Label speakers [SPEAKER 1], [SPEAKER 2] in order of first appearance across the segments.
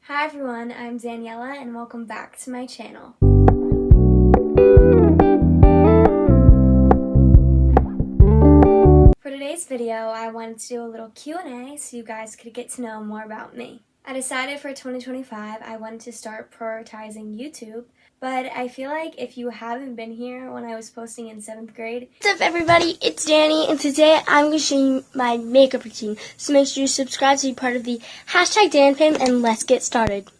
[SPEAKER 1] Hi everyone, I'm Daniela and welcome back to my channel. For today's video, I wanted to do a little Q&A so you guys could get to know more about me. I decided for 2025 I wanted to start prioritizing YouTube, but I feel like if you haven't been here when I was posting in 7th grade...
[SPEAKER 2] What's up everybody, it's Dani, and today I'm going to show you my makeup routine. So make sure you subscribe to be part of the #DanFam, and let's get started.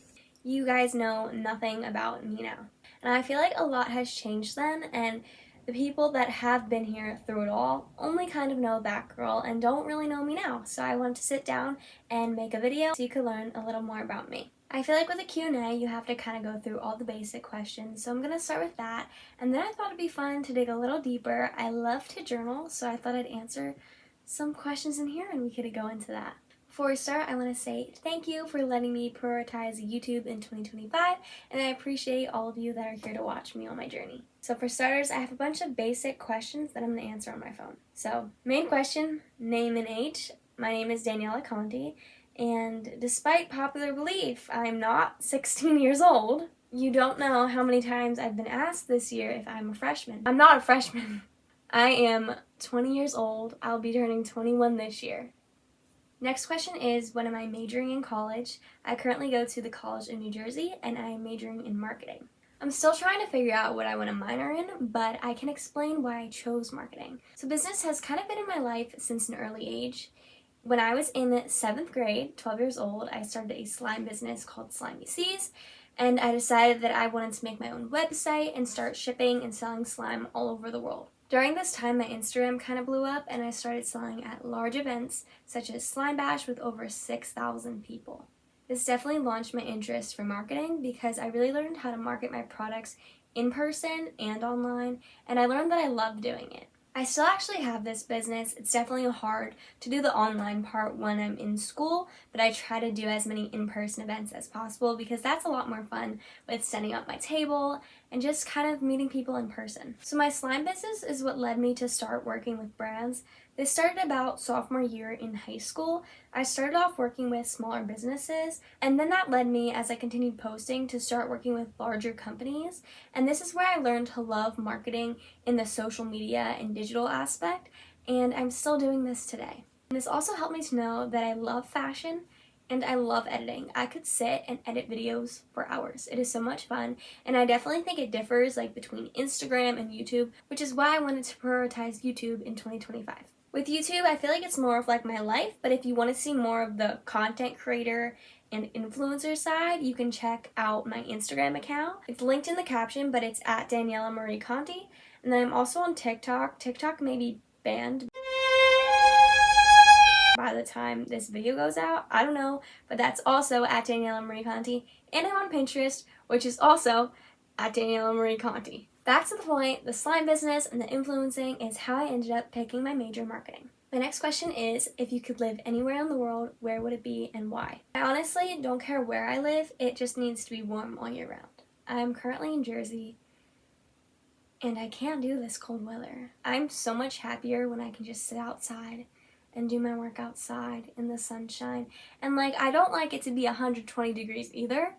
[SPEAKER 1] You guys know nothing about me now. And I feel like a lot has changed then, and the people that have been here through it all only kind of know that girl and don't really know me now. So I wanted to sit down and make a video so you could learn a little more about me. I feel like with a Q&A, you have to kind of go through all the basic questions. So I'm going to start with that. And then I thought it'd be fun to dig a little deeper. I love to journal, so I thought I'd answer some questions in here and we could go into that. Before we start, I want to say thank you for letting me prioritize YouTube in 2025, and I appreciate all of you that are here to watch me on my journey. So for starters, I have a bunch of basic questions that I'm going to answer on my phone. So, main question, name and age. My name is Daniela Conti, and despite popular belief, I'm not 16 years old. You don't know how many times I've been asked this year if I'm a freshman. I'm not a freshman. I am 20 years old. I'll be turning 21 this year. Next question is, what am I majoring in college? I currently go to the College of New Jersey and I am majoring in marketing. I'm still trying to figure out what I want to minor in, but I can explain why I chose marketing. So business has kind of been in my life since an early age. When I was in 7th grade, 12 years old, I started a slime business called Slimy Seas, and I decided that I wanted to make my own website and start shipping and selling slime all over the world. During this time, my Instagram kind of blew up and I started selling at large events such as Slime Bash with over 6,000 people. This definitely launched my interest for marketing because I really learned how to market my products in person and online, and I learned that I love doing it. I still actually have this business. It's definitely hard to do the online part when I'm in school, but I try to do as many in-person events as possible because that's a lot more fun with setting up my table and just kind of meeting people in person. So my slime business is what led me to start working with brands. This started about sophomore year in high school. I started off working with smaller businesses, and then that led me, as I continued posting, to start working with larger companies. And this is where I learned to love marketing in the social media and digital aspect, and I'm still doing this today. And this also helped me to know that I love fashion and I love editing. I could sit and edit videos for hours. It is so much fun, and I definitely think it differs between Instagram and YouTube, which is why I wanted to prioritize YouTube in 2025. With YouTube, I feel like it's more of my life, but if you want to see more of the content creator and influencer side, you can check out my Instagram account. It's linked in the caption, but it's at Daniela Marie Conti. And then I'm also on TikTok. TikTok may be banned by the time this video goes out. I don't know, but that's also at Daniela Marie Conti. And I'm on Pinterest, which is also at Daniela Marie Conti. Back to the point, the slime business and the influencing is how I ended up picking my major, marketing. My next question is, if you could live anywhere in the world, where would it be and why? I honestly don't care where I live, it just needs to be warm all year round. I'm currently in Jersey, and I can't do this cold weather. I'm so much happier when I can just sit outside and do my work outside in the sunshine. And I don't like it to be 120 degrees either,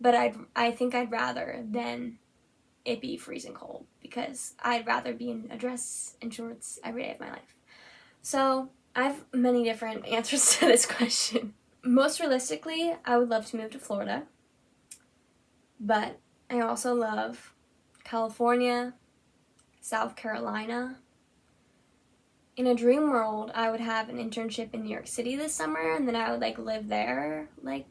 [SPEAKER 1] but I think I'd rather than it be freezing cold, because I'd rather be in a dress and shorts every day of my life. So I have many different answers to this question. Most realistically, I would love to move to Florida, but I also love California, South Carolina. In a dream world, I would have an internship in New York City this summer, and then I would live there my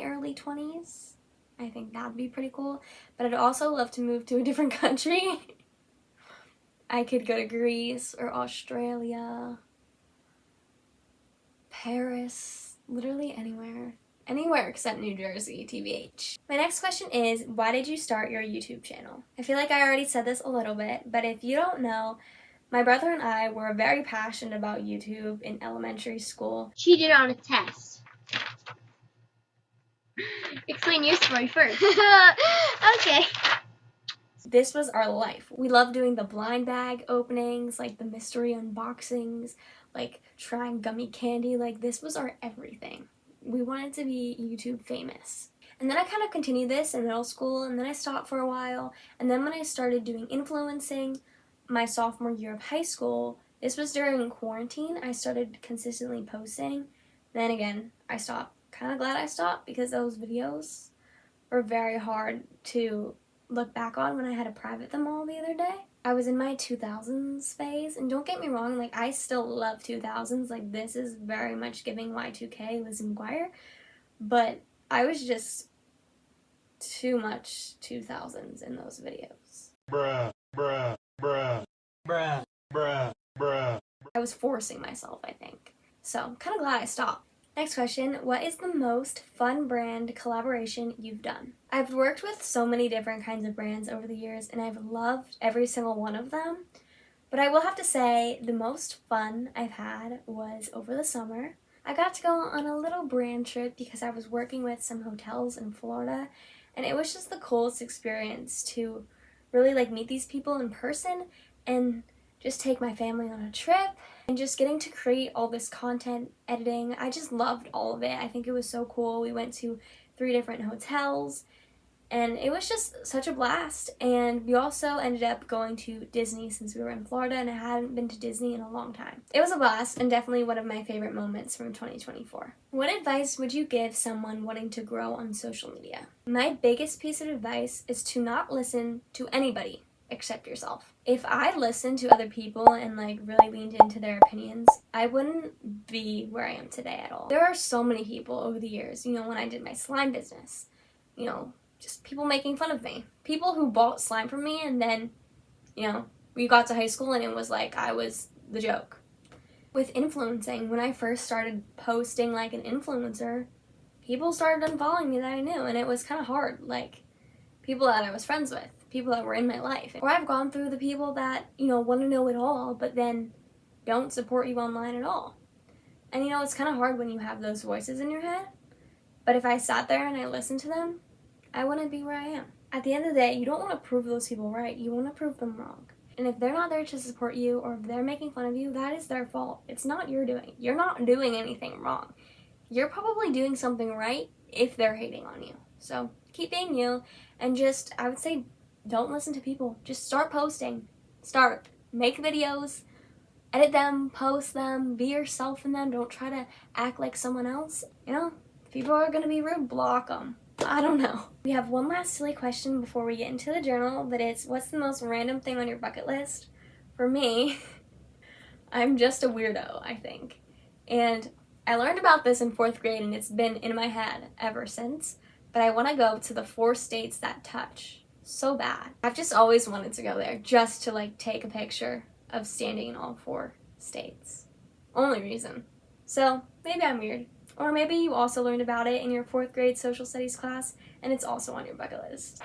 [SPEAKER 1] early 20s. I think that would be pretty cool, but I'd also love to move to a different country. I could go to Greece or Australia, Paris, literally anywhere. Anywhere except New Jersey, TBH. My next question is, why did you start your YouTube channel? I feel like I already said this a little bit, but if you don't know, my brother and I were very passionate about YouTube in elementary school.
[SPEAKER 2] She did it on a test. Explain your story first. Okay.
[SPEAKER 1] This was our life. We loved doing the blind bag openings, the mystery unboxings, trying gummy candy. This was our everything. we wanted to be YouTube famous. And then I kind of continued this in middle school, and then I stopped for a while. And then when I started doing influencing my sophomore year of high school, this was during quarantine, I started consistently posting. Then again, I stopped. Kind of glad I stopped because those videos were very hard to look back on when I had to private them all the other day. I was in my 2000s phase, and don't get me wrong, like, I still love 2000s. Like, this is very much giving Y2K, Lizzie McGuire, but I was just too much 2000s in those videos. Bruh, bruh, bruh, bruh, bruh, bruh. I was forcing myself, I think. So, I'm kind of glad I stopped. Next question, what is the most fun brand collaboration you've done? I've worked with so many different kinds of brands over the years, and I've loved every single one of them. But I will have to say the most fun I've had was over the summer. I got to go on a little brand trip because I was working with some hotels in Florida, and it was just the coolest experience to really like meet these people in person and just take my family on a trip and just getting to create all this content, editing. I just loved all of it. I think it was so cool. We went to 3 different hotels and it was just such a blast. And we also ended up going to Disney since we were in Florida, and I hadn't been to Disney in a long time. It was a blast and definitely one of my favorite moments from 2024. What advice would you give someone wanting to grow on social media? My biggest piece of advice is to not listen to anybody except yourself. If I listened to other people and like really leaned into their opinions, I wouldn't be where I am today at all. There are so many people over the years, you know, when I did my slime business, you know, just people making fun of me. People who bought slime from me, and then, you know, we got to high school and it was like I was the joke. With influencing, when I first started posting like an influencer, people started unfollowing me that I knew, and it was kind of hard. Like, people that I was friends with, people that were in my life. Or I've gone through the people that, you know, want to know it all, but then don't support you online at all. And, you know, it's kind of hard when you have those voices in your head. But if I sat there and I listened to them, I wouldn't be where I am. At the end of the day, you don't want to prove those people right. You want to prove them wrong. And if they're not there to support you, or if they're making fun of you, that is their fault. It's not your doing. You're not doing anything wrong. You're probably doing something right if they're hating on you. So keep being you, and just, I would say, don't listen to people. Just start posting. Start. Make videos. Edit them. Post them. Be yourself in them. Don't try to act like someone else. You know, if people are going to be rude, block them. I don't know. We have one last silly question before we get into the journal, but it's, what's the most random thing on your bucket list? For me, I'm just a weirdo, I think. And I learned about this in 4th grade, and it's been in my head ever since. But I want to go to the 4 states that touch so bad. I've just always wanted to go there just to like take a picture of standing in all 4 states. Only reason. So maybe I'm weird. Or maybe you also learned about it in your 4th grade social studies class and it's also on your bucket list.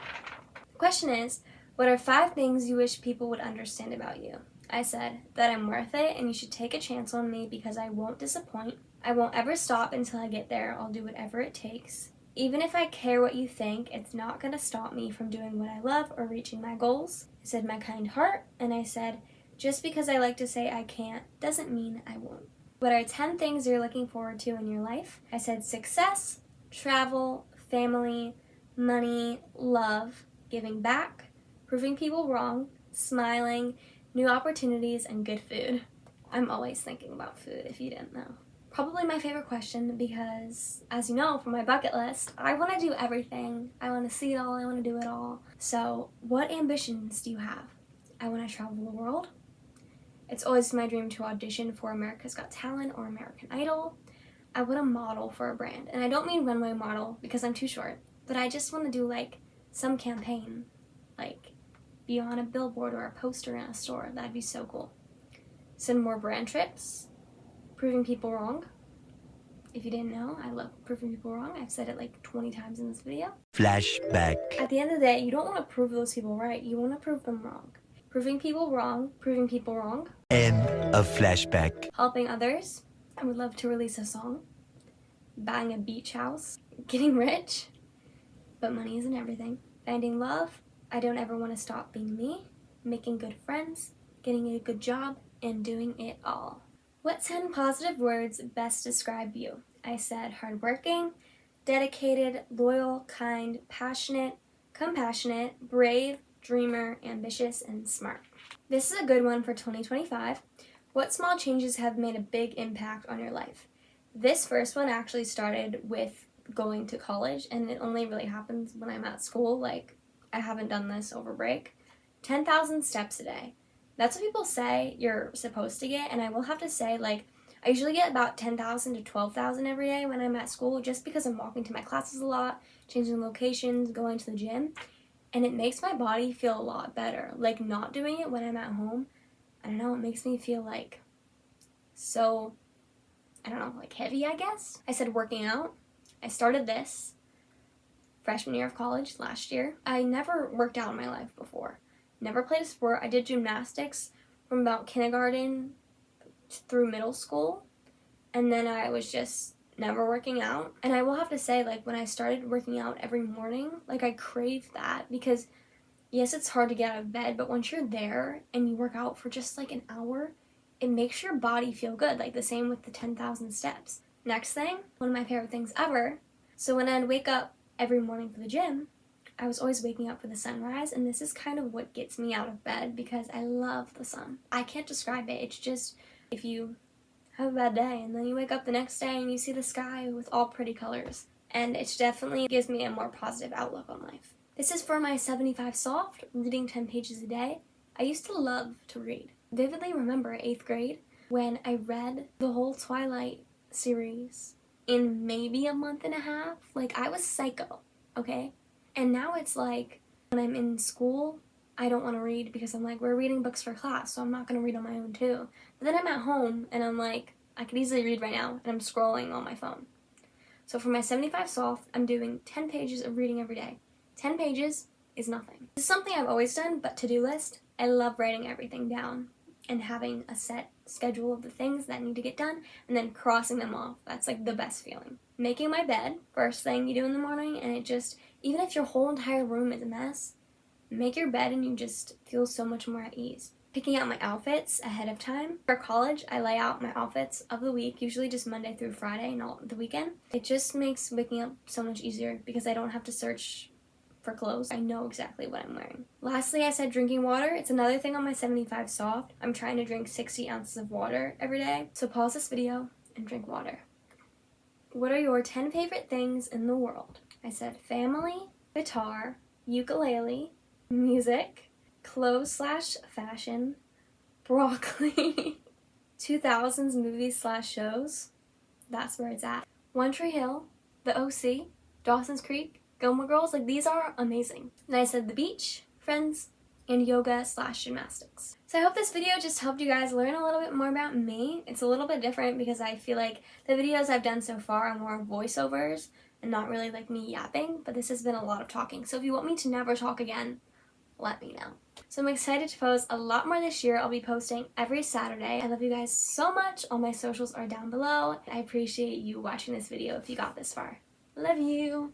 [SPEAKER 1] The question is, what are 5 things you wish people would understand about you? I said that I'm worth it and you should take a chance on me because I won't disappoint. I won't ever stop until I get there. I'll do whatever it takes. Even if I care what you think, it's not going to stop me from doing what I love or reaching my goals. I said my kind heart, and I said, just because I like to say I can't doesn't mean I won't. What are 10 things you're looking forward to in your life? I said success, travel, family, money, love, giving back, proving people wrong, smiling, new opportunities, and good food. I'm always thinking about food, if you didn't know. Probably my favorite question because, as you know from my bucket list, I want to do everything. I want to see it all. I want to do it all. So what ambitions do you have? I want to travel the world. It's always my dream to audition for America's Got Talent or American Idol. I want to model for a brand. And I don't mean runway model because I'm too short, but I just want to do like some campaign, like be on a billboard or a poster in a store. That'd be so cool. Send more brand trips. Proving people wrong. If you didn't know, I love proving people wrong. I've said it like 20 times in this video.
[SPEAKER 3] Flashback.
[SPEAKER 1] At the end of the day, you don't want to prove those people right. You want to prove them wrong. Proving people wrong. Proving people wrong.
[SPEAKER 3] End of flashback.
[SPEAKER 1] Helping others. I would love to release a song. Buying a beach house. Getting rich. But money isn't everything. Finding love. I don't ever want to stop being me. Making good friends. Getting a good job. And doing it all. What 10 positive words best describe you? I said hardworking, dedicated, loyal, kind, passionate, compassionate, brave, dreamer, ambitious, and smart. This is a good one for 2025. What small changes have made a big impact on your life? This first one actually started with going to college, and it only really happens when I'm at school. Like, I haven't done this over break. 10,000 steps a day. That's what people say you're supposed to get, and I will have to say, like, I usually get about 10,000 to 12,000 every day when I'm at school, just because I'm walking to my classes a lot, changing locations, going to the gym, and it makes my body feel a lot better. Like, not doing it when I'm at home, I don't know, it makes me feel like so, I don't know, like heavy, I guess. I said working out. I started this freshman year of college last year. I never worked out in my life before. Never played a sport. I did gymnastics from about kindergarten through middle school, and then I was just never working out. And I will have to say, like, when I started working out every morning, like, I craved that, because yes, it's hard to get out of bed, but once you're there and you work out for just like an hour, it makes your body feel good. Like, the same with the 10,000 steps. Next thing, one of my favorite things ever. So when I'd wake up every morning for the gym, I was always waking up for the sunrise, and this is kind of what gets me out of bed, because I love the sun. I can't describe it. It's just, if you have a bad day and then you wake up the next day and you see the sky with all pretty colors, and it definitely gives me a more positive outlook on life. This is for my 75 soft, reading 10 pages a day. I used to love to read. Vividly remember 8th grade when I read the whole Twilight series in maybe a month and a half. Like, I was psycho, okay? And now it's like, when I'm in school, I don't want to read, because I'm like, we're reading books for class, so I'm not going to read on my own too. But then I'm at home and I'm like, I could easily read right now, and I'm scrolling on my phone. So for my 75 soft, I'm doing 10 pages of reading every day. 10 pages is nothing. This is something I've always done, but to-do list, I love writing everything down and having a set schedule of the things that need to get done and then crossing them off. That's like the best feeling. Making my bed, first thing you do in the morning, and it just, even if your whole entire room is a mess, make your bed and you just feel so much more at ease. Picking out my outfits ahead of time. For college, I lay out my outfits of the week, usually just Monday through Friday, not the weekend. It just makes waking up so much easier, because I don't have to search for clothes. I know exactly what I'm wearing. Lastly, I said drinking water. It's another thing on my 75 soft. I'm trying to drink 60 ounces of water every day. So pause this video and drink water. What are your 10 favorite things in the world? I said family, guitar, ukulele, music, clothes/fashion, broccoli, 2000s movies/shows. That's where it's at. One Tree Hill, The OC, Dawson's Creek, Gilmore Girls. Like, these are amazing. And I said the beach, friends, and yoga/gymnastics. So I hope this video just helped you guys learn a little bit more about me. It's a little bit different, because I feel like the videos I've done so far are more voiceovers and not really like me yapping, but this has been a lot of talking. So if you want me to never talk again, let me know. So I'm excited to post a lot more this year. I'll be posting every Saturday. I love you guys so much. All my socials are down below. I appreciate you watching this video if you got this far. Love you.